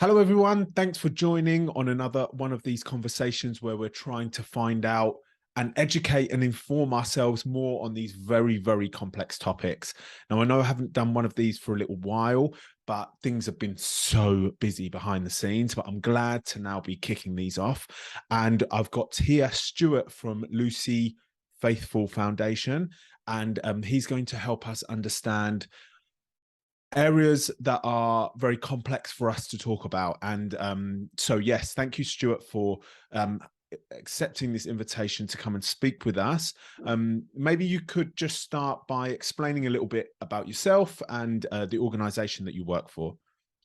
Hello, everyone. Thanks for joining on another one of these conversations where we're trying to find out and educate and inform ourselves more on these very, very complex topics. Now, I know I haven't done one of these for a little while, but things have been so busy behind the scenes, but I'm glad to now be kicking these off. And I've got here Stuart from Lucy Faithful Foundation, and he's going to help us understand areas that are very complex for us to talk about. And so, yes, thank you, Stuart, for accepting this invitation to come and speak with us. Maybe you could just start by explaining a little bit about yourself and the organization that you work for.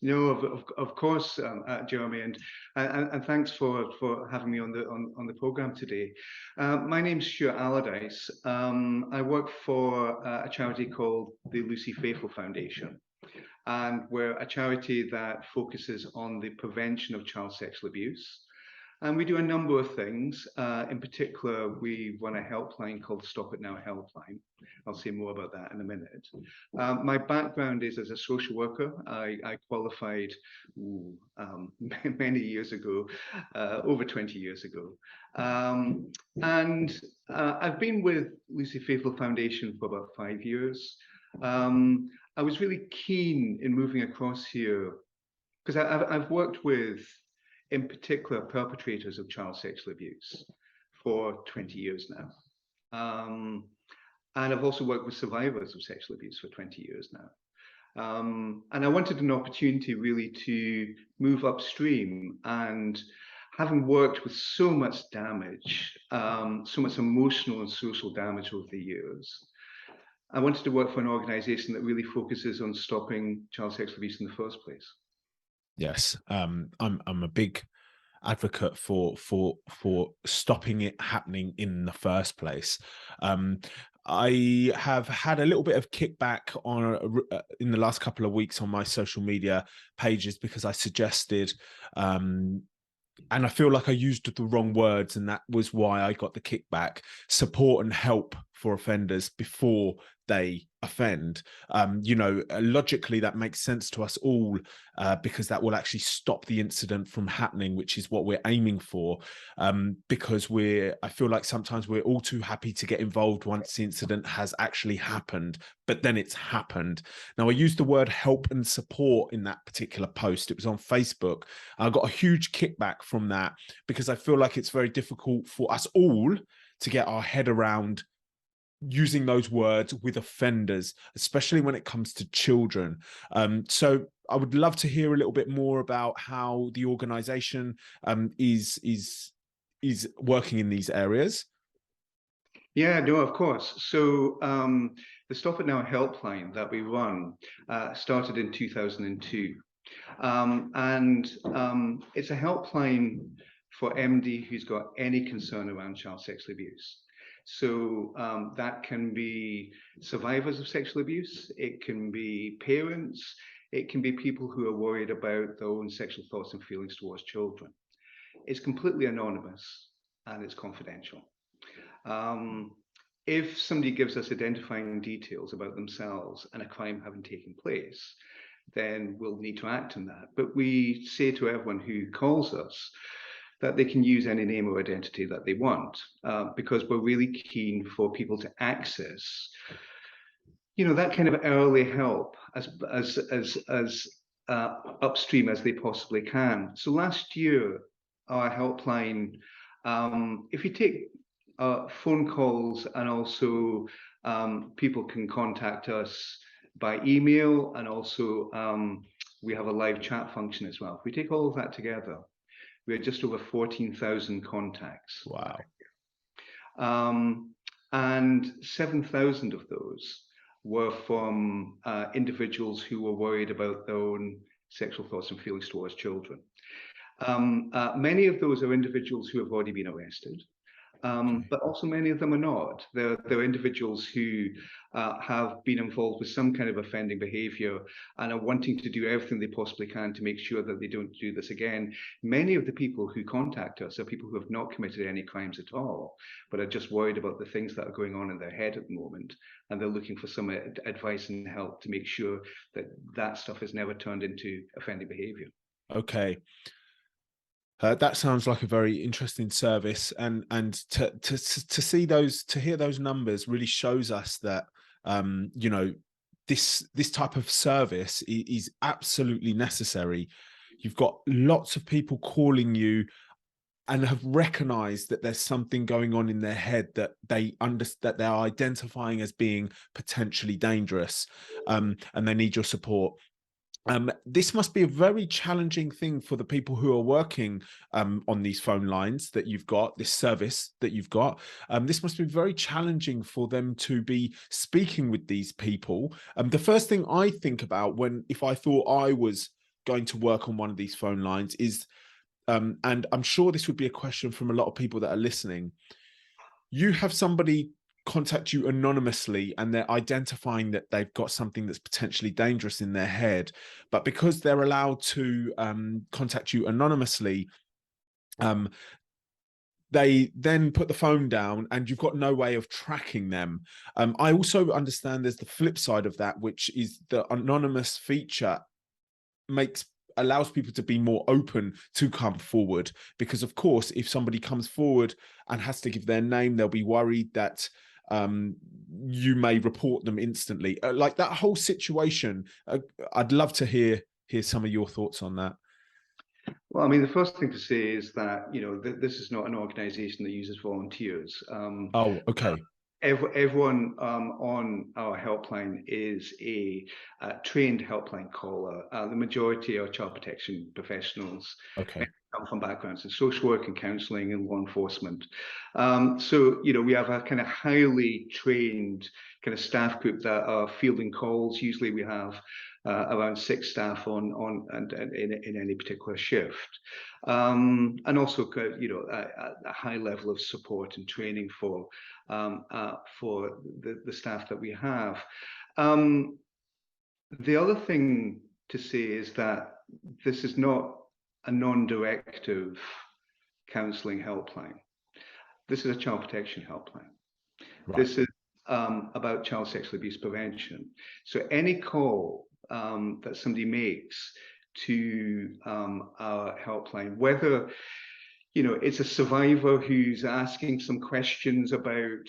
No, of course, Jeremy, and thanks for having me on the program today. My name's Stuart Allardyce. I work for a charity called the Lucy Faithful Foundation, and we're a charity that focuses on the prevention of child sexual abuse. And we do a number of things. In particular, we run a helpline called the Stop It Now helpline. I'll say more about that in a minute. My background is as a social worker. I qualified many years ago, over 20 years ago. And I've been with Lucy Faithful Foundation for about 5 years. I was really keen in moving across here because I've worked with, in particular, perpetrators of child sexual abuse for 20 years now. And I've also worked with survivors of sexual abuse for 20 years now. And I wanted an opportunity really to move upstream, and having worked with so much damage, so much emotional and social damage over the years, I wanted to work for an organization that really focuses on stopping child sexual abuse in the first place. Yes, I'm a big advocate for stopping it happening in the first place. I have had a little bit of kickback on in the last couple of weeks on my social media pages because I suggested and I feel like I used the wrong words, and that was why I got the kickback: support and help for offenders before they offend. Logically, that makes sense to us all because that will actually stop the incident from happening, which is what we're aiming for. Because I feel like sometimes we're all too happy to get involved once the incident has actually happened, but then it's happened. Now, I used the word help and support in that particular post. It was on Facebook. I got a huge kickback from that because I feel like it's very difficult for us all to get our head around using those words with offenders, especially when it comes to children. So I would love to hear a little bit more about how the organization is working in these areas. Yeah, no, of course. So the Stop It Now helpline that we run started in 2002. And it's a helpline for MD who's got any concern around child sexual abuse. So that can be survivors of sexual abuse, it can be parents, it can be people who are worried about their own sexual thoughts and feelings towards children. It's completely anonymous and it's confidential. If somebody gives us identifying details about themselves and a crime having taken place, then we'll need to act on that. But we say to everyone who calls us that they can use any name or identity that they want, because we're really keen for people to access, that kind of early help as upstream as they possibly can. So last year, our helpline, if you take phone calls, and also people can contact us by email, and also we have a live chat function as well. If we take all of that together, we are just over 14,000 contacts. Wow. And 7,000 of those were from individuals who were worried about their own sexual thoughts and feelings towards children. Many of those are individuals who have already been arrested. But also many of them are not. They're individuals who have been involved with some kind of offending behavior and are wanting to do everything they possibly can to make sure that they don't do this again. Many of the people who contact us are people who have not committed any crimes at all, but are just worried about the things that are going on in their head at the moment. And they're looking for some advice and help to make sure that that stuff is never turned into offending behavior. Okay. That sounds like a very interesting service, and to see those, to hear those numbers really shows us that you know, this type of service is absolutely necessary. You've got lots of people calling you and have recognized that there's something going on in their head that they understand, that they're identifying as being potentially dangerous, and they need your support. This must be a very challenging thing for the people who are working on these phone lines that you've got, this service that you've got. This must be very challenging for them to be speaking with these people. The first thing I think about if I thought I was going to work on one of these phone lines is, and I'm sure this would be a question from a lot of people that are listening. You have somebody contact you anonymously and they're identifying that they've got something that's potentially dangerous in their head, but because they're allowed to contact you anonymously, um, they then put the phone down and you've got no way of tracking them. I also understand there's the flip side of that, which is the anonymous feature allows people to be more open to come forward, because of course if somebody comes forward and has to give their name, they'll be worried that you may report them instantly, like that whole situation. I'd love to hear some of your thoughts on that. Well, I mean, the first thing to say is that, you know, this is not an organization that uses volunteers. Oh, okay. Everyone on our helpline is a trained helpline caller. The majority are child protection professionals. Okay. Many come from backgrounds in social work and counselling and law enforcement. So, you know, we have a kind of highly trained kind of staff group that are fielding calls. Usually we have around 6 staff on and in any particular shift, and also, you know, a high level of support and training for the staff that we have. The other thing to say is that this is not a non-directive counselling helpline. This is a child protection helpline. Right. This is about child sexual abuse prevention. So any call that somebody makes to our helpline, whether, you know, it's a survivor who's asking some questions about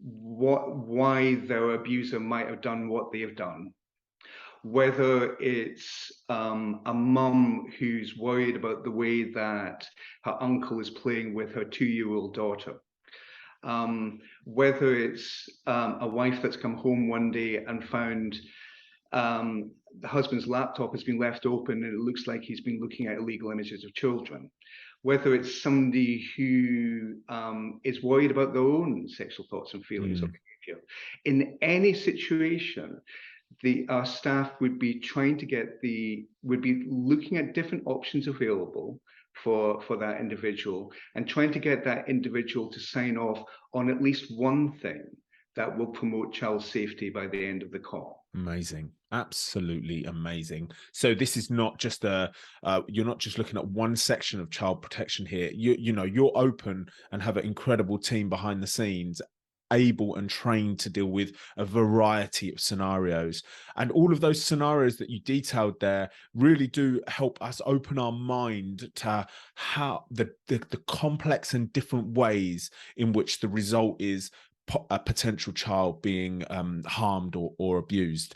why their abuser might have done what they have done, whether it's a mum who's worried about the way that her uncle is playing with her 2-year-old daughter, whether it's a wife that's come home one day and found the husband's laptop has been left open and it looks like he's been looking at illegal images of children, whether it's somebody who is worried about their own sexual thoughts and feelings or behavior. In any situation, our staff would be looking at different options available for that individual and trying to get that individual to sign off on at least one thing that will promote child safety by the end of the call. Amazing. Absolutely amazing. So this is not just you're not just looking at one section of child protection here. You know, you're open and have an incredible team behind the scenes, able and trained to deal with a variety of scenarios. And all of those scenarios that you detailed there really do help us open our mind to how the complex and different ways in which the result is a potential child being harmed or abused.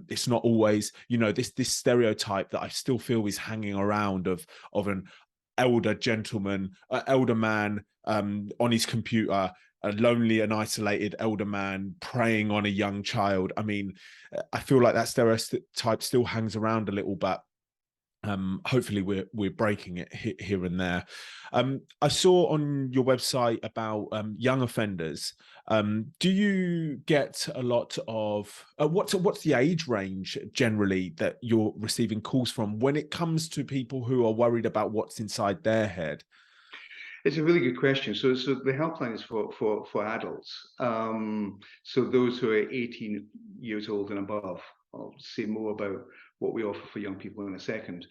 It's not always, you know, this stereotype that I still feel is hanging around of an elder gentleman, elder man on his computer, a lonely and isolated elder man preying on a young child. I mean, I feel like that stereotype still hangs around a little, but hopefully we're breaking it here and there. I saw on your website about young offenders. Do you get a lot of what's the age range generally that you're receiving calls from when it comes to people who are worried about what's inside their head? It's a really good question. So the helpline is for adults. So those who are 18 years old and above. I'll say more about what we offer for young people in a second.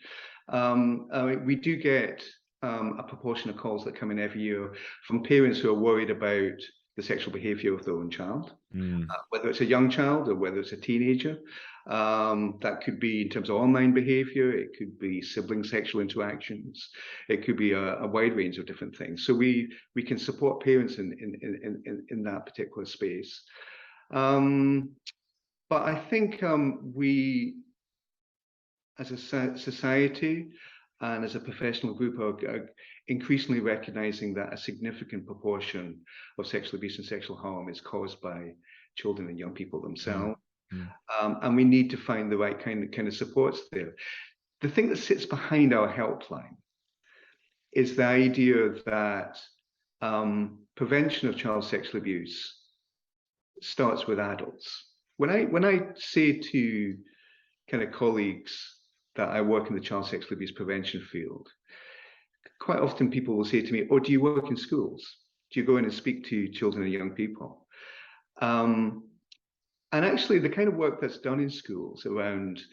We do get a proportion of calls that come in every year from parents who are worried about the sexual behavior of their own child, Mm. whether it's a young child or whether it's a teenager. That could be in terms of online behavior, it could be sibling sexual interactions, it could be a wide range of different things. So we can support parents in that particular space. But I think we, as a society and as a professional group, are increasingly recognizing that a significant proportion of sexual abuse and sexual harm is caused by children and young people themselves. Mm. And we need to find the right kind of supports there. The thing that sits behind our helpline is the idea that prevention of child sexual abuse starts with adults. When I say to kind of colleagues that I work in the child sexual abuse prevention field, quite often people will say to me, "Oh, do you work in schools? Do you go in and speak to children and young people?" And actually, the kind of work that's done in schools around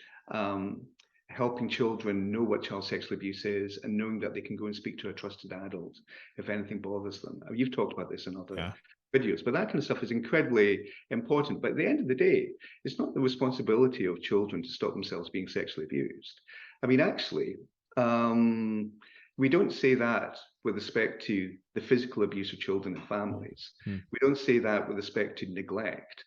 helping children know what child sexual abuse is and knowing that they can go and speak to a trusted adult if anything bothers them. I mean, you've talked about this in other videos, but that kind of stuff is incredibly important. But at the end of the day, it's not the responsibility of children to stop themselves being sexually abused. I mean, actually, we don't say that with respect to the physical abuse of children and families. We don't say that with respect to neglect.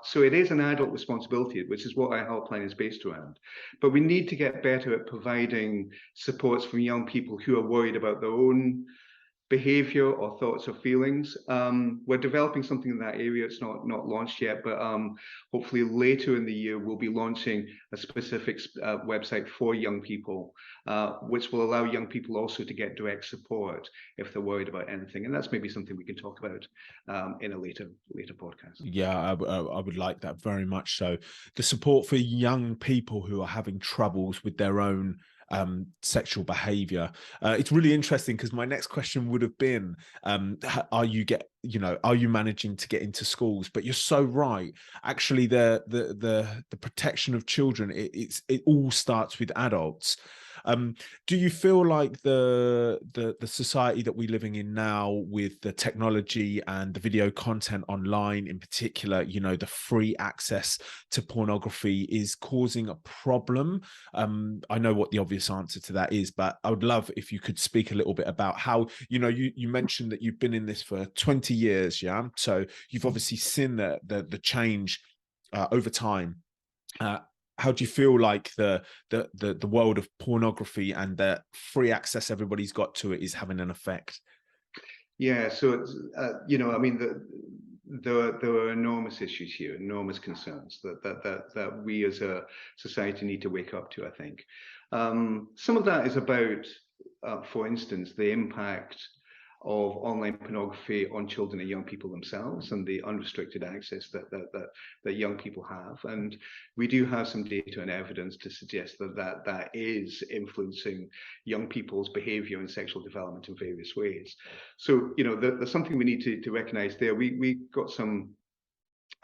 So it is an adult responsibility, which is what our helpline is based around. But we need to get better at providing supports from young people who are worried about their own behavior or thoughts or feelings. We're developing something in that area. It's not launched yet, but hopefully later in the year we'll be launching a specific website for young people, which will allow young people also to get direct support if they're worried about anything. And that's maybe something we can talk about in a later podcast. Yeah, I would like that very much so. The support for young people who are having troubles with their own sexual behavior. It's really interesting because my next question would have been, are you managing to get into schools? But you're so right. Actually, the protection of children, it all starts with adults. Do you feel like the society that we're living in now, with the technology and the video content online in particular, the free access to pornography, is causing a problem? I know what the obvious answer to that is, but I would love if you could speak a little bit about how, you mentioned that you've been in this for 20 years, yeah? So you've obviously seen the change over time. How do you feel like the world of pornography and the free access everybody's got to it is having an effect? Yeah, so it's, I mean, there are enormous issues here, enormous concerns that we as a society need to wake up to, I think. Some of that is about, for instance, the impact of online pornography on children and young people themselves and the unrestricted access that young people have. And we do have some data and evidence to suggest that is influencing young people's behavior and sexual development in various ways. So, there's something we need to recognize there. We got some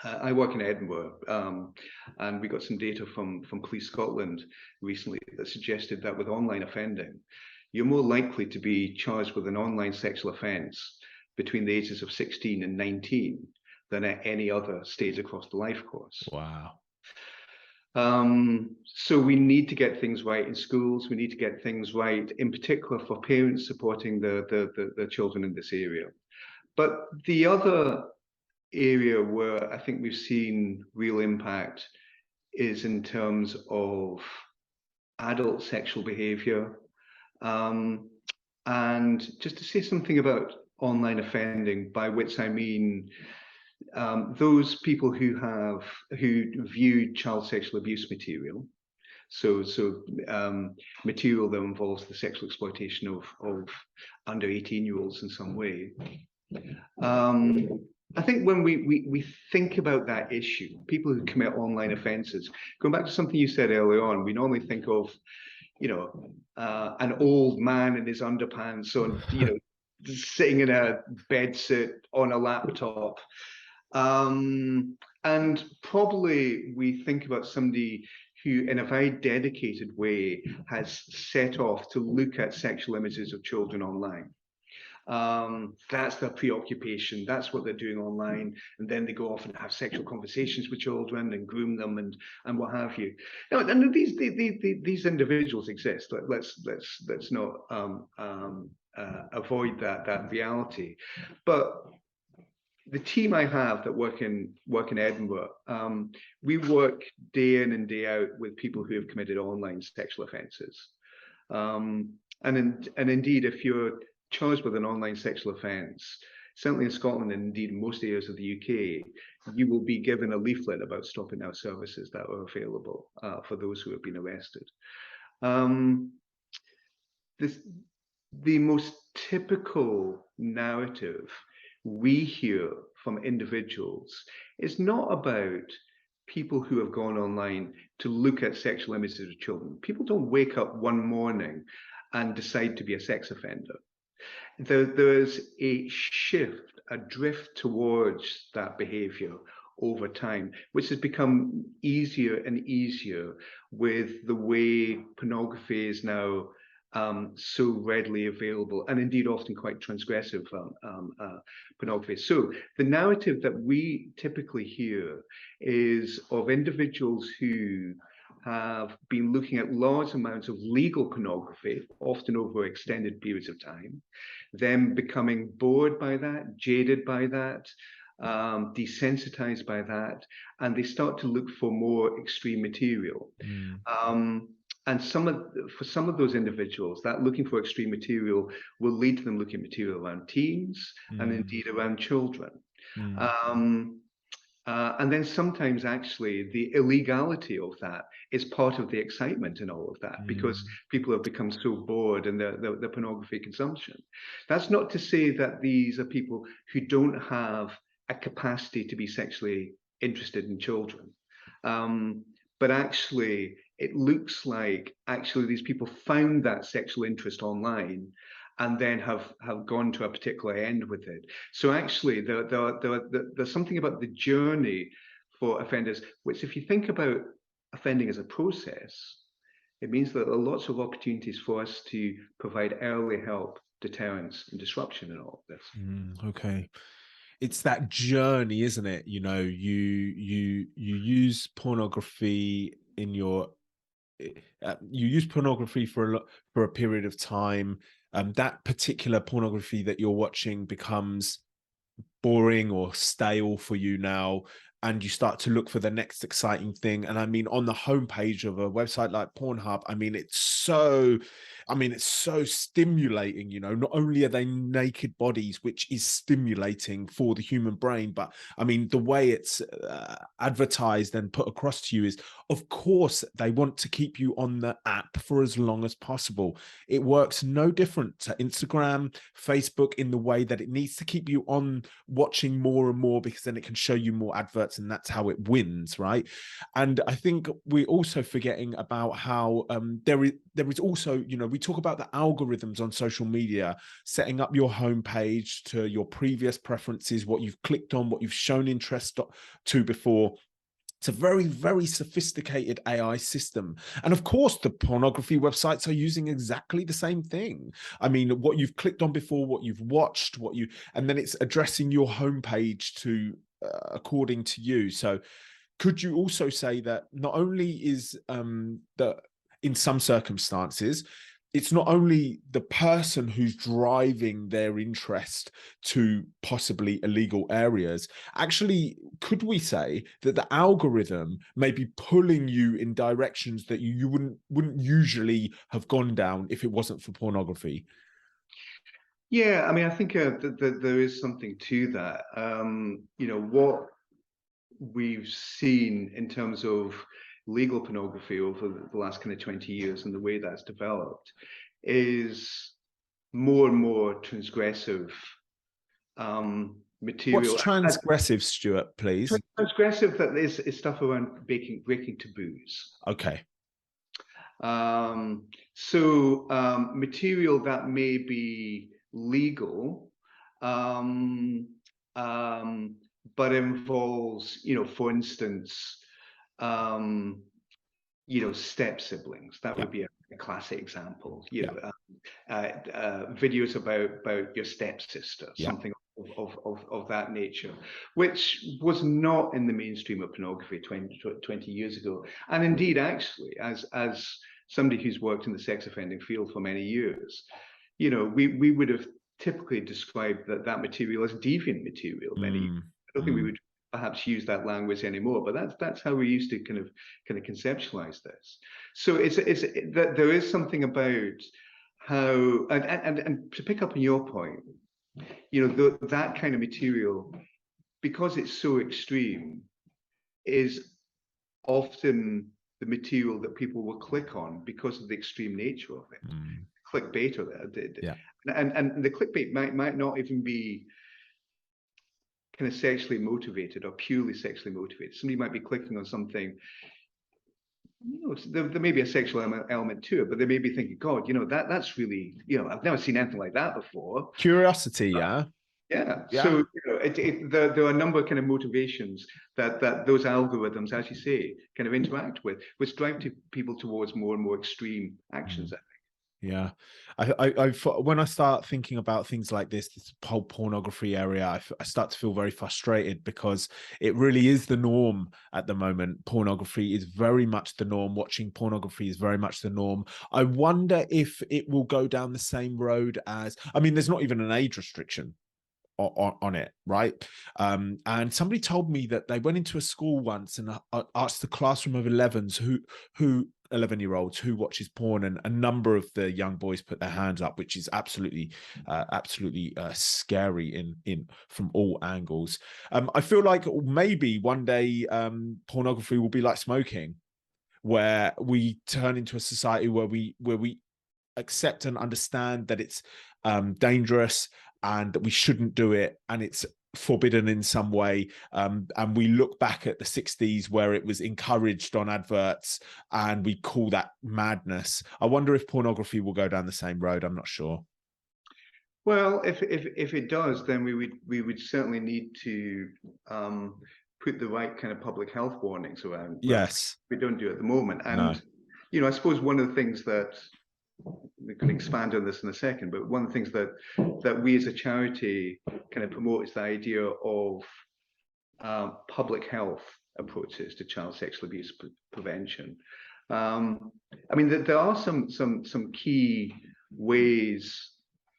I work in Edinburgh, and we got some data from Police Scotland recently that suggested that with online offending, you're more likely to be charged with an online sexual offence between the ages of 16 and 19 than at any other stage across the life course. Wow. So we need to get things right in schools. We need to get things right, in particular for parents supporting the children in this area. But the other area where I think we've seen real impact is in terms of adult sexual behavior. And just to say something about online offending, by which I mean those people who view child sexual abuse material, so material that involves the sexual exploitation of under 18-year-olds in some way. I think when we think about that issue, people who commit online offences, going back to something you said earlier on, we normally think of, an old man in his underpants on, sitting in a bedsit on a laptop. And probably we think about somebody who, in a very dedicated way, has set off to look at sexual images of children online. That's their preoccupation. That's what they're doing online. And then they go off and have sexual conversations with children and groom them and what have you. Now, and these individuals exist. Let's not avoid that reality. But the team I have that work in Edinburgh, we work day in and day out with people who have committed online sexual offences. And indeed, if you're charged with an online sexual offence, certainly in Scotland and indeed in most areas of the UK, you will be given a leaflet about Stop It Now services that are available for those who have been arrested. The most typical narrative we hear from individuals is not about people who have gone online to look at sexual images of children. People don't wake up one morning and decide to be a sex offender. There's a shift, a drift towards that behavior over time, which has become easier and easier with the way pornography is now so readily available, and indeed often quite transgressive pornography. So the narrative that we typically hear is of individuals who have been looking at large amounts of legal pornography, often over extended periods of time, then becoming bored by that, jaded by that, desensitized by that, and they start to look for more extreme material. And for some of those individuals, that looking for extreme material will lead to them looking at material around teens and indeed around children. And then sometimes actually the illegality of that is part of the excitement in all of that, because people have become so bored in the pornography consumption. That's not to say that these are people who don't have a capacity to be sexually interested in children. But actually, it looks like actually these people found that sexual interest online and then have gone to a particular end with it. So actually, there's something about the journey for offenders, which if you think about offending as a process, it means that there are lots of opportunities for us to provide early help, deterrence, and disruption in all of this. Okay. It's that journey, isn't it? You know, you use pornography in your you use pornography for a period of time. That particular pornography that you're watching becomes boring or stale for you now, and you start to look for the next exciting thing. And I mean, on the homepage of a website like Pornhub, I mean, it's so stimulating. You know, not only are they naked bodies, which is stimulating for the human brain, but I mean, the way it's advertised and put across to you is, of course, they want to keep you on the app for as long as possible. It works no different to Instagram, Facebook, in the way that it needs to keep you on watching more and more, because then it can show you more adverts, and that's how it wins, right? And I think we're also forgetting about how there is also, you know, we talk about the algorithms on social media setting up your homepage to your previous preferences, what you've clicked on, what you've shown interest to before. It's a very, very sophisticated AI system. And of course, the pornography websites are using exactly the same thing. I mean, what you've clicked on before, what you've watched, and then it's addressing your homepage to according to you. So could you also say that not only is that in some circumstances, it's not only the person who's driving their interest to possibly illegal areas. Actually, could we say that the algorithm may be pulling you in directions that you wouldn't usually have gone down if it wasn't for pornography? Yeah, I mean, I think there is something to that. You know, what we've seen in terms of legal pornography over the last kind of 20 years and the way that's developed is more and more transgressive material. What's transgressive, Stuart, please? Transgressive, that is stuff around breaking taboos. Okay. So material that may be legal, but involves, you know, for instance, step siblings. That Yeah. would be a classic example. Yeah. Videos about your stepsister, Yeah. something of that nature, which was not in the mainstream of pornography 20 years ago. And indeed, actually, as somebody who's worked in the sex offending field for many years, we would have typically described that material as deviant material many years. I don't think we would perhaps use that language anymore, but that's how we used to kind of conceptualize this. So it's that there is something about how, and to pick up on your point, that kind of material, because it's so extreme, is often the material that people will click on because of the extreme nature of it. Clickbait or that, Yeah. and the clickbait might not even be kind of sexually motivated or purely sexually motivated. Somebody might be clicking on something, there may be a sexual element to it, but they may be thinking, God, that's really, I've never seen anything like that before. Curiosity, yeah. Yeah. Yeah. So there are a number of kind of motivations that those algorithms, as you say, kind of interact with, which drive people towards more and more extreme actions. Yeah, I when I start thinking about things like this whole pornography area, I start to feel very frustrated, because it really is the norm at the moment. Pornography is very much the norm. Watching pornography is very much the norm. I wonder if it will go down the same road as, I mean, there's not even an age restriction on it, right? And somebody told me that they went into a school once and asked the classroom of 11s who 11-year-olds who watches porn, and a number of the young boys put their hands up, which is absolutely scary in from all angles. I feel like maybe one day pornography will be like smoking, where we turn into a society where we accept and understand that it's dangerous and that we shouldn't do it, and it's forbidden in some way, and we look back at the 60s where it was encouraged on adverts and we call that madness. I wonder if pornography will go down the same road. I'm not sure. Well, if it does, then we would certainly need to put the right kind of public health warnings around. Yes, we don't do it at the moment. And no. I suppose one of the things that we can expand on this in a second, but one of the things that we as a charity kind of promote is the idea of public health approaches to child sexual abuse prevention. I mean, there are some key ways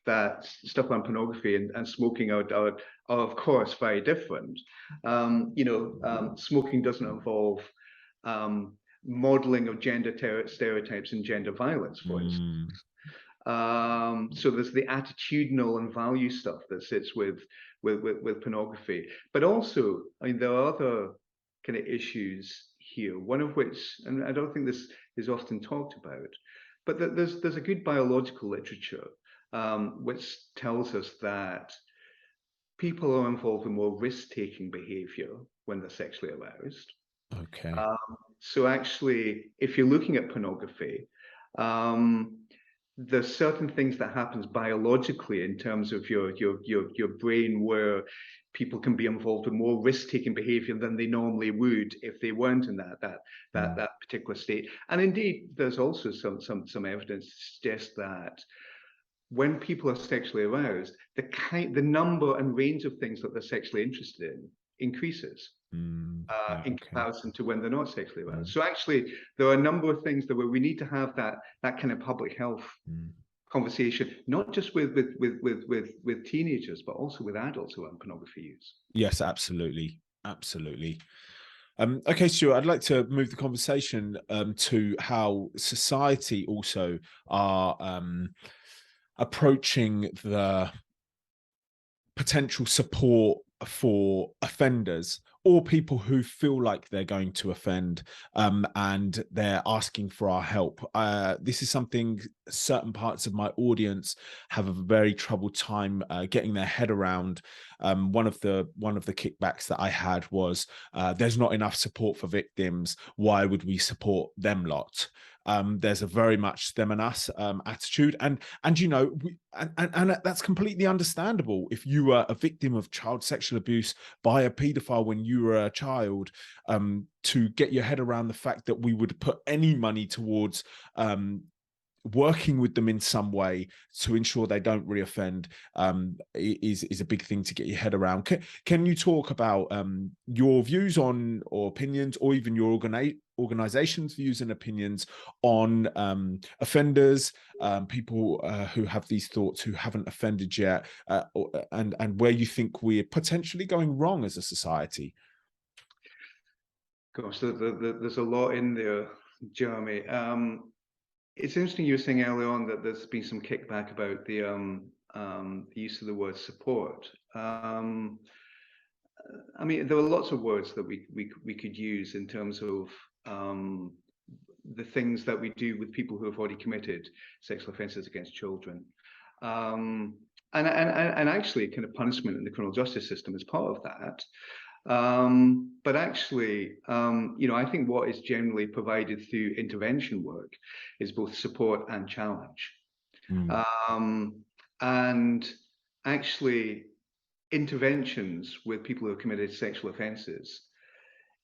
that stuff on pornography and smoking are of course very different. Smoking doesn't involve modeling of gender stereotypes and gender violence, for instance. So there's the attitudinal and value stuff that sits with pornography, but also, I mean, there are other kind of issues here. One of which, and I don't think this is often talked about, but that there's a good biological literature which tells us that people are involved in more risk-taking behavior when they're sexually aroused. Okay. So actually, if you're looking at pornography, there's certain things that happens biologically in terms of your brain where people can be involved in more risk-taking behavior than they normally would if they weren't in that particular state. And indeed, there's also some evidence to suggest that when people are sexually aroused, the number and range of things that they're sexually interested in increases. In comparison to when they're not sexually aroused. So actually, there are a number of things where we need to have that kind of public health conversation, not just with teenagers, but also with adults around pornography use. Yes, absolutely. Okay, Stuart, I'd like to move the conversation to how society also are approaching the potential support for offenders or people who feel like they're going to offend, and they're asking for our help. This is something certain parts of my audience have a very troubled time getting their head around. One of the kickbacks that I had was, there's not enough support for victims. Why would we support them lot? There's a very much them and us attitude, and you know, and that's completely understandable. If you were a victim of child sexual abuse by a paedophile when you were a child, to get your head around the fact that we would put any money towards working with them in some way to ensure they don't reoffend, is a big thing to get your head around. Can you talk about your views on, or opinions, or even your organization's views and opinions on offenders, people who have these thoughts, who haven't offended yet, and where you think we're potentially going wrong as a society? Gosh, there's a lot in there, Jeremy. It's interesting you were saying earlier on that there's been some kickback about the use of the word support. I mean, there are lots of words that we could use in terms of the things that we do with people who have already committed sexual offences against children. And actually, kind of punishment in the criminal justice system is part of that. But actually, you know, I think what is generally provided through intervention work is both support and challenge. And actually, interventions with people who have committed sexual offences,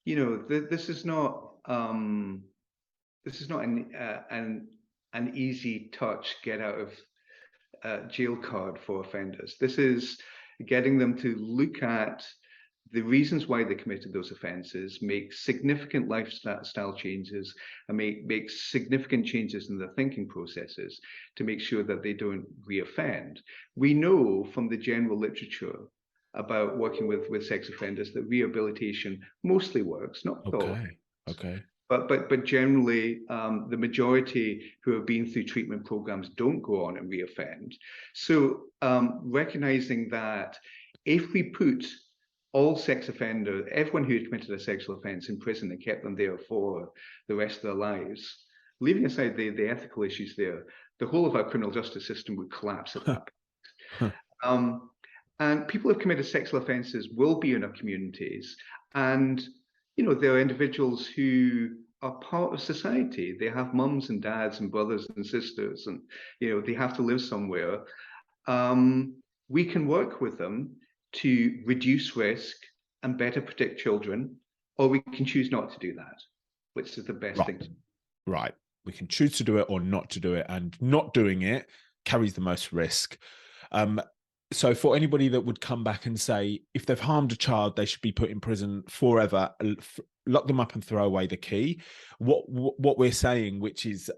you know, this is not an easy touch, get out of jail card for offenders. This is getting them to look at the reasons why they committed those offences, make significant lifestyle changes, and make significant changes in their thinking processes to make sure that they don't reoffend. We know from the general literature about working with sex offenders that rehabilitation mostly works, not all. Okay. But generally, the majority who have been through treatment programs don't go on and reoffend. So recognizing that if we put all sex offenders, everyone who committed a sexual offence in prison and kept them there for the rest of their lives, leaving aside the ethical issues there, the whole of our criminal justice system would collapse at that point. And people who have committed sexual offences will be in our communities, and you know, there are individuals who are part of society. They have mums and dads and brothers and sisters, and you know, they have to live somewhere. We can work with them to reduce risk and better protect children, or we can choose not to do that, which is the best thing to do. Right. We can choose to do it or not to do it, and not doing it carries the most risk. So for anybody that would come back and say, if they've harmed a child, they should be put in prison forever, lock them up and throw away the key. What we're saying, which is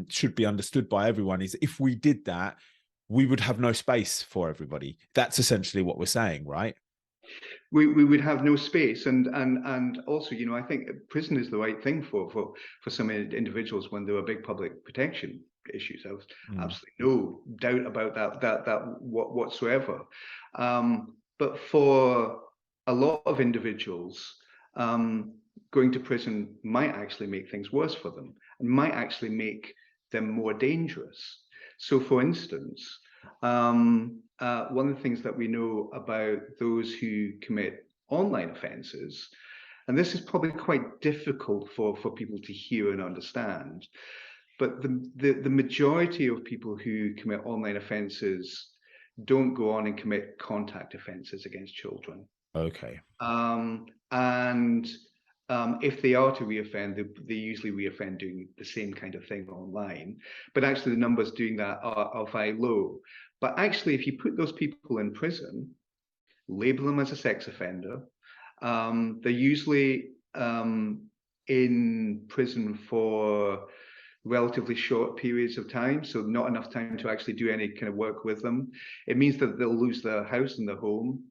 should be understood by everyone, is if we did that, we would have no space for everybody. That's essentially what we're saying, right? We would have no space, and also, you know, I think prison is the right thing for some individuals when there are big public protection issues. I was absolutely no doubt about that whatsoever. But for a lot of individuals, going to prison might actually make things worse for them, and might actually make them more dangerous. So, for instance, one of the things that we know about those who commit online offences, and this is probably quite difficult for people to hear and understand, but the majority of people who commit online offences don't go on and commit contact offences against children. Okay. And if they are to reoffend, they usually reoffend doing the same kind of thing online. But actually, the numbers doing that are very low. But actually, if you put those people in prison, label them as a sex offender, they're usually in prison for relatively short periods of time, so not enough time to actually do any kind of work with them. It means that they'll lose their house and their home.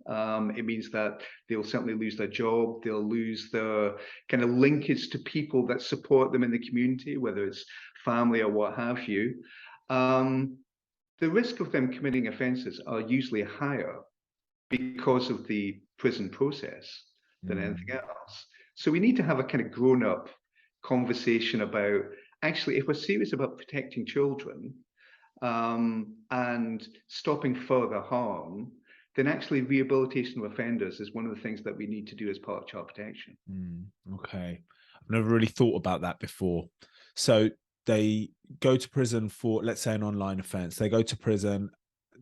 It means that they'll certainly lose their job. They'll lose their kind of linkage to people that support them in the community, whether it's family or what have you. The risk of them committing offences are usually higher because of the prison process than anything else. So we need to have a kind of grown-up conversation about, actually, if we're serious about protecting children and stopping further harm, then actually rehabilitation of offenders is one of the things that we need to do as part of child protection. Okay. I've never really thought about that before. So they go to prison for, let's say, an online offense. They go to prison,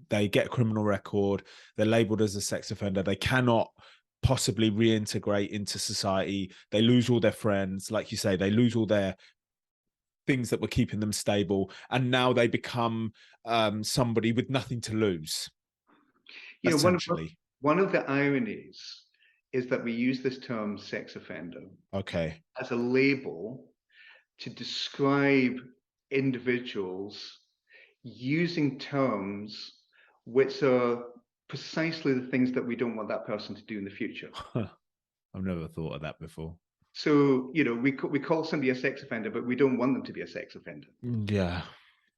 they get a criminal record, they're labeled as a sex offender, they cannot possibly reintegrate into society, they lose all their friends, like you say, they lose all their things that were keeping them stable, and now they become somebody with nothing to lose, You know, essentially. one of the ironies is that we use this term sex offender Okay. as a label to describe individuals using terms which are precisely the things that we don't want that person to do in the future. I've never thought of that before. So, you know, we call somebody a sex offender, but we don't want them to be a sex offender. Yeah.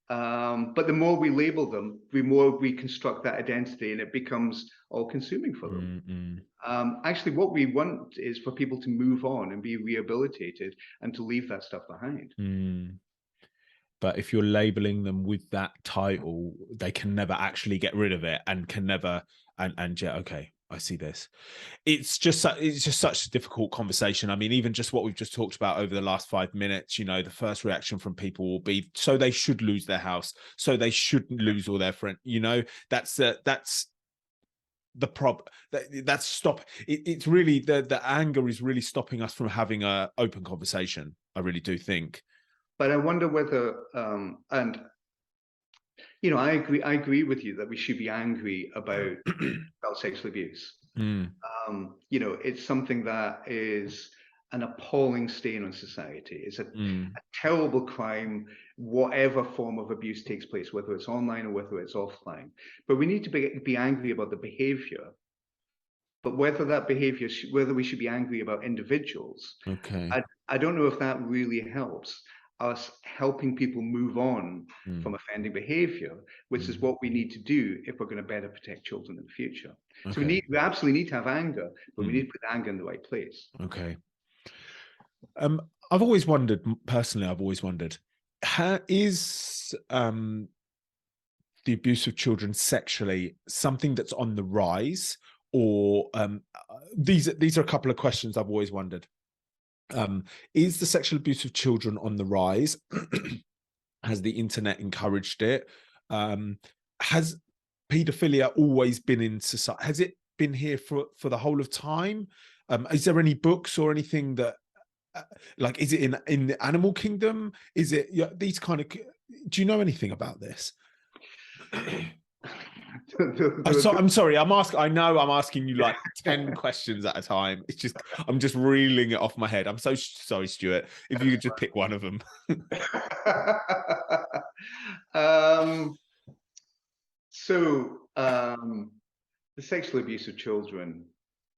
But the more we label them, the more we construct that identity, and it becomes all-consuming for them. Actually, what we want is for people to move on and be rehabilitated and to leave that stuff behind. But if you're labeling them with that title, they can never actually get rid of it, and can never. And yeah, okay, I see this. It's just such a difficult conversation. I mean, even just what we've just talked about over the last 5 minutes, you know, the first reaction from people will be, so they should lose their house, so they shouldn't lose all their friends. You know, that's the problem. That's stop. It's really the anger is really stopping us from having a open conversation. I really do think. But I wonder whether, and you know, I agree with you that we should be angry about sexual abuse. You know, it's something that is an appalling stain on society. It's a terrible crime, whatever form of abuse takes place, whether it's online or whether it's offline. But we need to be angry about the behavior. But whether that behavior, whether we should be angry about individuals, Okay. I don't know if that really helps us helping people move on from offending behavior, which is what we need to do if we're going to better protect children in the future. So we absolutely need to have anger, but we need to put anger in the right place. Okay. I've always wondered, personally, is the abuse of children sexually something that's on the rise, or these are a couple of questions I've always wondered. Is the sexual abuse of children on the rise? Has the internet encouraged it? Has paedophilia always been in society? Has it been here for the whole of time? Is there any books or anything that, like, is it in the animal kingdom? Is it these kind of? Do you know anything about this? I'm sorry. I know I'm asking you like 10 questions at a time. It's just I'm just reeling it off my head. I'm so sorry, Stuart. If you could just pick one of them. The sexual abuse of children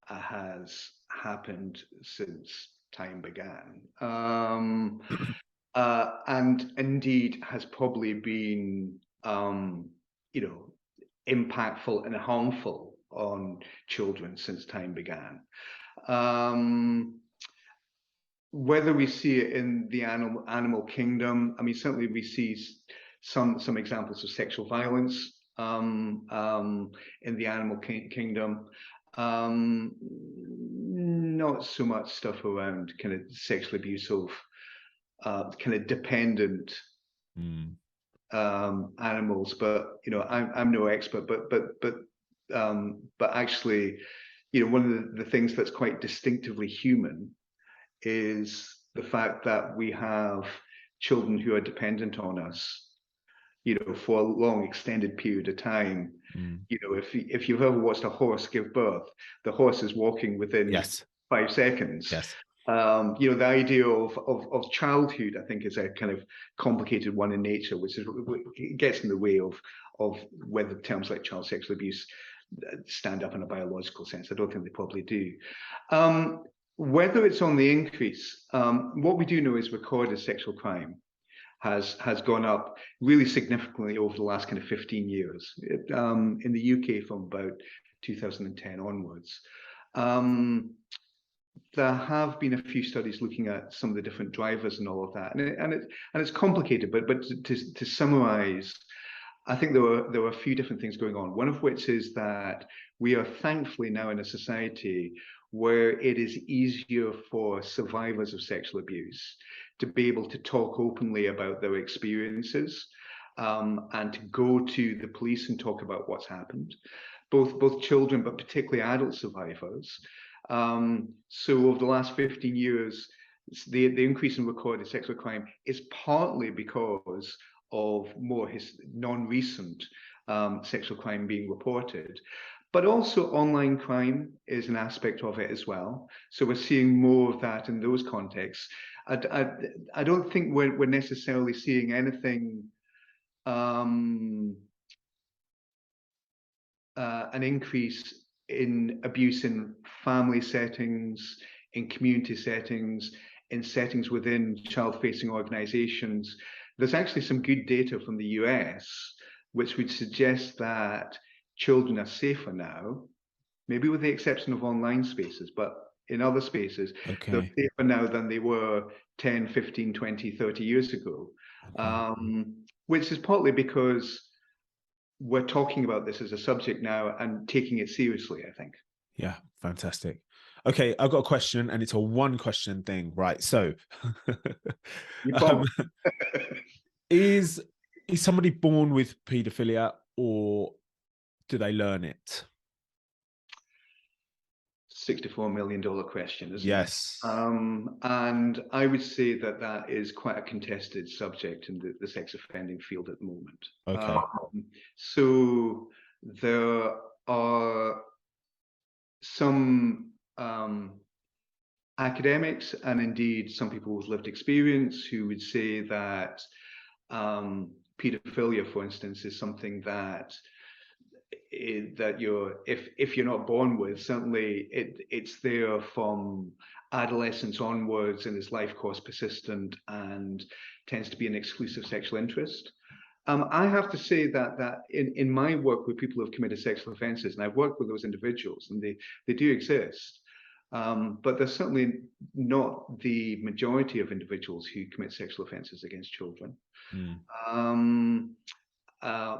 has happened since time began, and indeed has probably been, you know, impactful and harmful on children since time began. Whether we see it in the animal kingdom, I mean, certainly we see some examples of sexual violence in the animal kingdom. Not so much stuff around kind of sexual abuse of kind of dependent animals, but you know, I'm no expert, but actually, you know, one of the things that's quite distinctively human is the fact that we have children who are dependent on us, you know, for a long extended period of time. You know, if you've ever watched a horse give birth, the horse is walking within 5 seconds. You know, the idea of childhood, I think, is a kind of complicated one in nature, which is gets in the way of whether terms like child sexual abuse stand up in a biological sense. I don't think they probably do. Whether it's on the increase, what we do know is recorded sexual crime has gone up really significantly over the last kind of 15 years. In the UK from about 2010 onwards. There have been a few studies looking at some of the different drivers and all of that, and it's complicated. But to summarize, I think there were a few different things going on. One of which is that we are thankfully now in a society where it is easier for survivors of sexual abuse to be able to talk openly about their experiences, and to go to the police and talk about what's happened, both children, but particularly adult survivors. So over the last 15 years, the increase in recorded sexual crime is partly because of more non-recent sexual crime being reported. But also online crime is an aspect of it as well. So we're seeing more of that in those contexts. I don't think we're necessarily seeing anything, an increase in abuse in family settings, in community settings, in settings within child-facing organizations. There's actually some good data from the US which would suggest that children are safer now, maybe with the exception of online spaces, but in other spaces, they're Okay. safer now than they were 10, 15, 20, 30 years ago. Okay. Which is partly because we're talking about this as a subject now and taking it seriously, I think. Yeah, fantastic. Okay, I've got a question, and it's a one question thing, right? So, You um, bomb. is somebody born with paedophilia, or do they learn it? $64 million question, isn't it? Yes. And I would say that that is quite a contested subject in the sex offending field at the moment. Okay. So there are some academics and indeed some people with lived experience who would say that paedophilia, for instance, is something that if you're not born with, certainly it's there from adolescence onwards and is life course persistent and tends to be an exclusive sexual interest. I have to say that in my work with people who have committed sexual offences, and I've worked with those individuals, and they do exist, but they're certainly not the majority of individuals who commit sexual offences against children. Mm.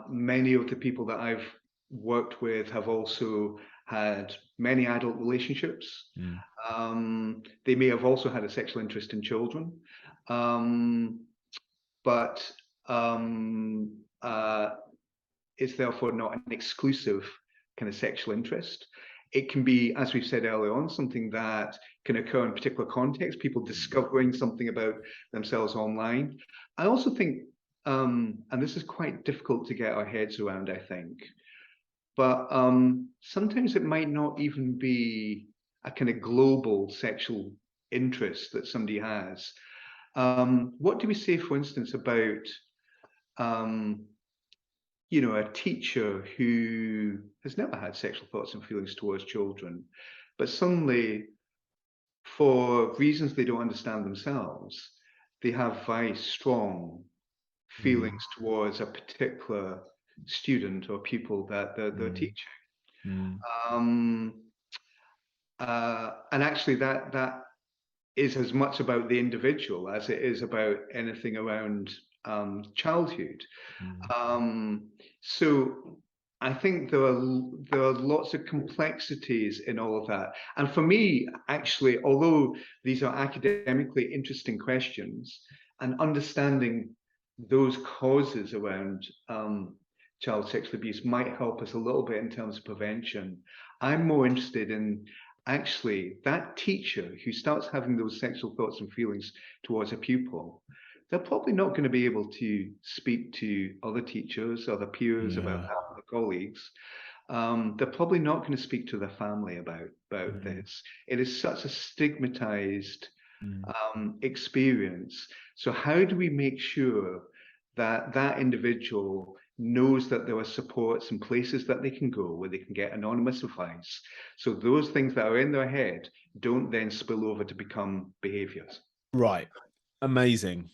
Many of the people that I've worked with have also had many adult relationships. Mm. They may have also had a sexual interest in children, but it's therefore not an exclusive kind of sexual interest. It can be, as we've said earlier on, something that can occur in particular contexts, people discovering something about themselves online. I also think, and this is quite difficult to get our heads around, I think, but sometimes it might not even be a kind of global sexual interest that somebody has. What do we say, for instance, about a teacher who has never had sexual thoughts and feelings towards children, but suddenly, for reasons they don't understand themselves, they have very strong feelings towards a particular student or pupil that they're teaching. Mm. And actually that is as much about the individual as it is about anything around childhood. So I think there are lots of complexities in all of that. And for me, actually, although these are academically interesting questions, and understanding those causes around child sexual abuse might help us a little bit in terms of prevention. I'm more interested in actually that teacher who starts having those sexual thoughts and feelings towards a pupil. They're probably not going to be able to speak to other teachers, other peers about that, other colleagues. They're probably not going to speak to their family about this. It is such a stigmatized experience. So how do we make sure that that individual knows that there are supports and places that they can go where they can get anonymous advice, so those things that are in their head don't then spill over to become behaviors? Right. Amazing.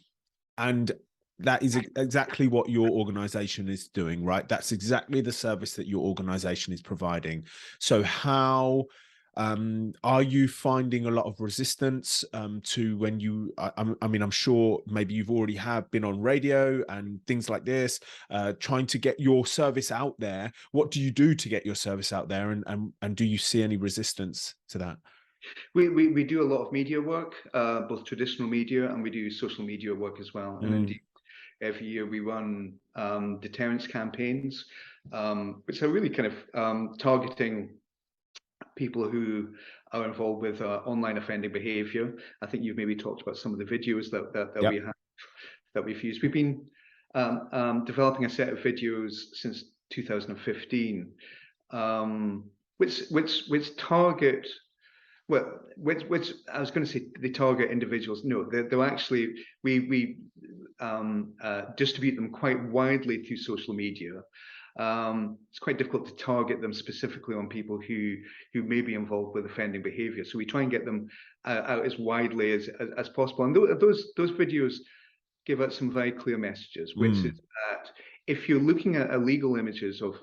And that is exactly what your organization is doing, right? That's exactly the service that your organization is providing. So how are you finding a lot of resistance to when you, I mean, I'm sure maybe you've already have been on radio and things like this, trying to get your service out there. What do you do to get your service out there? And do you see any resistance to that? We do a lot of media work, both traditional media, and we do social media work as well. And Mm, indeed, every year we run deterrence campaigns, which are really kind of targeting people who are involved with online offending behavior. I think you've maybe talked about some of the videos that yeah. we have that we've used. We've been developing a set of videos since 2015, which target, well, which I was going to say they target individuals. No, they're actually, we distribute them quite widely through social media. It's quite difficult to target them specifically on people who may be involved with offending behavior. So we try and get them out as widely as possible. And those videos give out some very clear messages, which is Mm, that if you're looking at illegal images of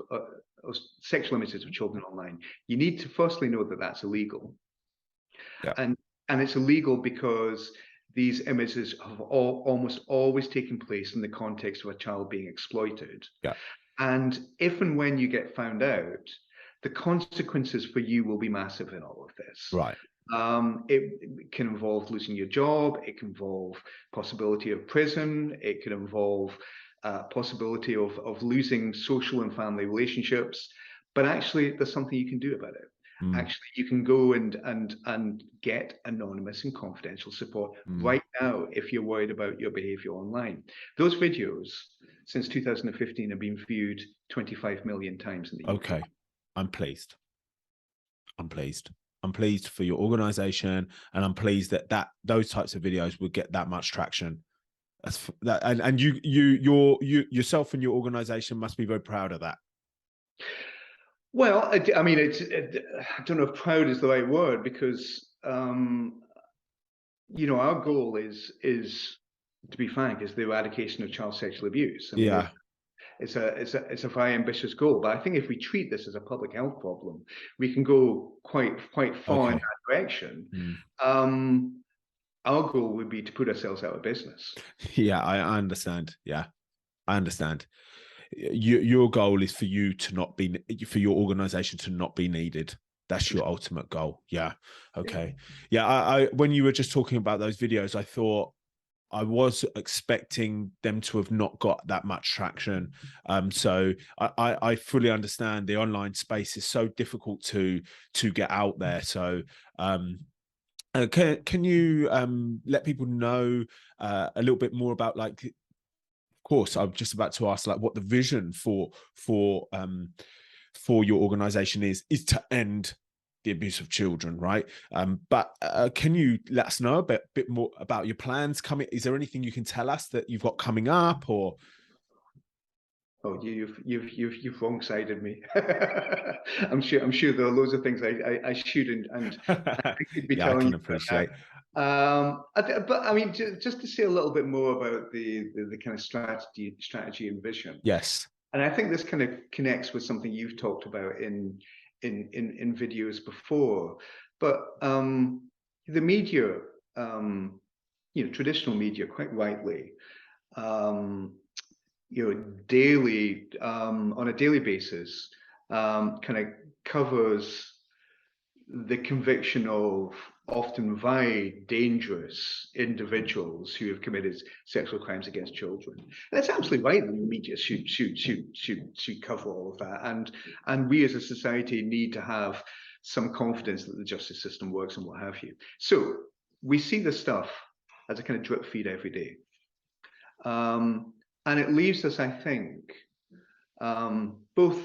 sexual images of children online, you need to firstly know that that's illegal, yeah. and it's illegal because these images have almost always taken place in the context of a child being exploited. Yeah. And if and when you get found out, the consequences for you will be massive in all of this. Right. It can involve losing your job. It can involve possibility of prison. It can involve possibility of losing social and family relationships. But actually, there's something you can do about it. Mm, Actually, you can go and get anonymous and confidential support mm. right now if you're worried about your behavior online. Those videos since 2015 have been viewed 25 million times in the UK. Okay. I'm pleased. I'm pleased. I'm pleased for your organization, and I'm pleased that those types of videos would get that much traction. That's that, and you yourself and your organization must be very proud of that. Well, I mean, I don't know if proud is the right word, because our goal is to be frank, is the eradication of child sexual abuse. I mean, Yeah. it's a very ambitious goal, but I think if we treat this as a public health problem, we can go quite far in Okay. that direction. Mm. Our goal would be to put ourselves out of business. Yeah, I understand. Yeah, I understand. Your goal is for you to not be, for your organization to not be needed. That's your ultimate goal. Yeah. Yeah. Okay. Yeah. I when you were just talking about those videos, I thought I was expecting them to have not got that much traction. So I fully understand the online space is so difficult to get out there. So can you let people know a little bit more about, like, of course, I'm just about to ask, like, what the vision for your organization is to end the abuse of children, right? But can you let us know a bit more about your plans coming? Is there anything you can tell us that you've got coming up, or? Oh, you've wrong-sided me. I'm sure there are loads of things I should and I could be Yeah, I telling you can about now. appreciate. But I mean, just to say a little bit more about the kind of strategy and vision. Yes. And I think this kind of connects with something you've talked about in videos before. But the media, traditional media, quite rightly, um, daily, on a daily basis, kind of covers the conviction of often very dangerous individuals who have committed sexual crimes against children. And it's absolutely right that the media should cover all of that. And we as a society need to have some confidence that the justice system works and what have you. So we see this stuff as a kind of drip feed every day. And it leaves us, I think, both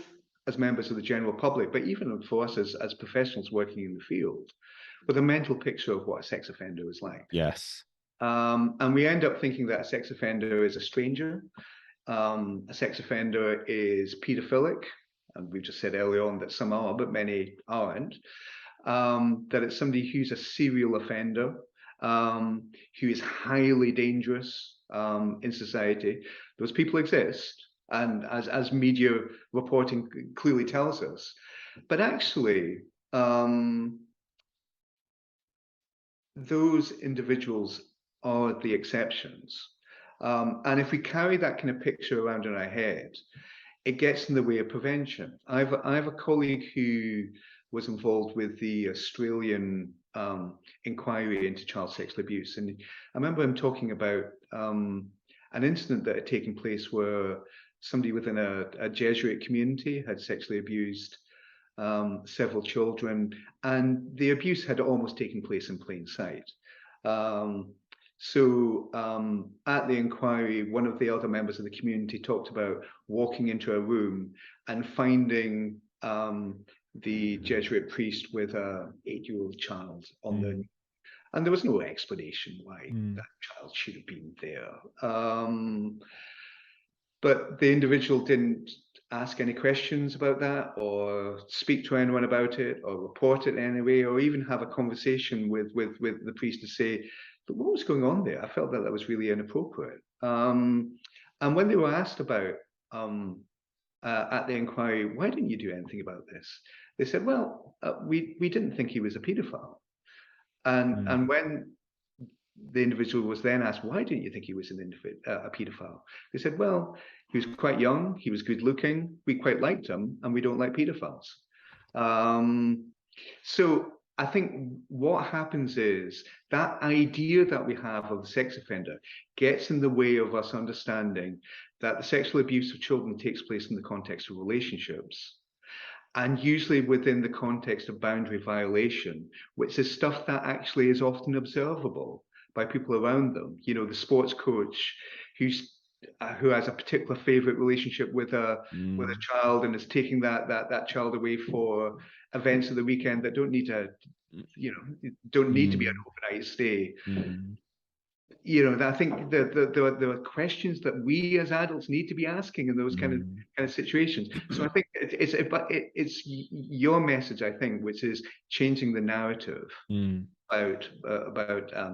as members of the general public, but even for us as professionals working in the field, with a mental picture of what a sex offender is like. Yes. And we end up thinking that a sex offender is a stranger. A sex offender is paedophilic. And we've just said earlier on that some are, but many aren't. That it's somebody who's a serial offender, who is highly dangerous in society. Those people exist, and as media reporting clearly tells us. But actually, those individuals are the exceptions. And if we carry that kind of picture around in our head, it gets in the way of prevention. I have a colleague who was involved with the Australian inquiry into child sexual abuse. And I remember him talking about an incident that had taken place where somebody within a Jesuit community had sexually abused several children, and the abuse had almost taken place in plain sight. At the inquiry, one of the elder members of the community talked about walking into a room and finding the Jesuit priest with a 8-year-old child on the, and there was no explanation why that child should have been there. But the individual didn't ask any questions about that, or speak to anyone about it, or report it anyway, or even have a conversation with the priest to say, but what was going on there? I felt that was really inappropriate. And when they were asked about at the inquiry, why didn't you do anything about this? They said, well, we didn't think he was a paedophile. And when the individual was then asked, why didn't you think he was a paedophile? They said, well, he was quite young, he was good looking, we quite liked him, and we don't like paedophiles. So I think what happens is that idea that we have of the sex offender gets in the way of us understanding that the sexual abuse of children takes place in the context of relationships, and usually within the context of boundary violation, which is stuff that actually is often observable by people around them. You know, the sports coach who has a particular favorite relationship with a child and is taking that child away for events of the weekend that don't need to, you know, don't need to be an overnight stay. You know, I think there are questions that we as adults need to be asking in those kind of situations. So I think it's your message, I think, which is changing the narrative about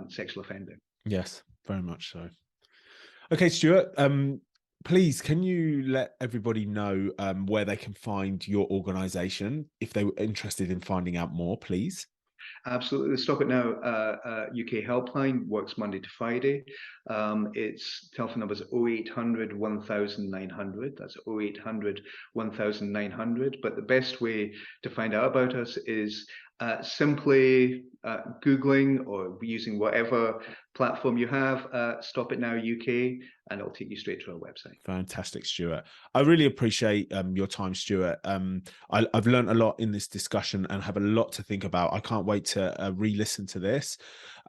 sexual offending. Yes, very much so. Okay, Stuart, please, can you let everybody know where they can find your organisation if they were interested in finding out more, please? Absolutely. The Stop It Now UK helpline works Monday to Friday. Its telephone number is 0800 1900. That's 0800 1900. But the best way to find out about us is simply Googling or using whatever platform you have, Stop It Now UK, and it'll take you straight to our website. Fantastic, Stuart. I really appreciate your time, Stuart. I've learned a lot in this discussion and have a lot to think about. I can't wait to re-listen to this.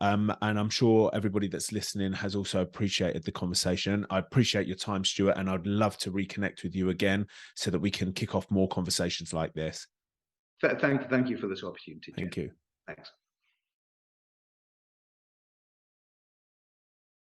And I'm sure everybody that's listening has also appreciated the conversation. I appreciate your time, Stuart, and I'd love to reconnect with you again so that we can kick off more conversations like this. Thank you for this opportunity. Thank you. Thanks.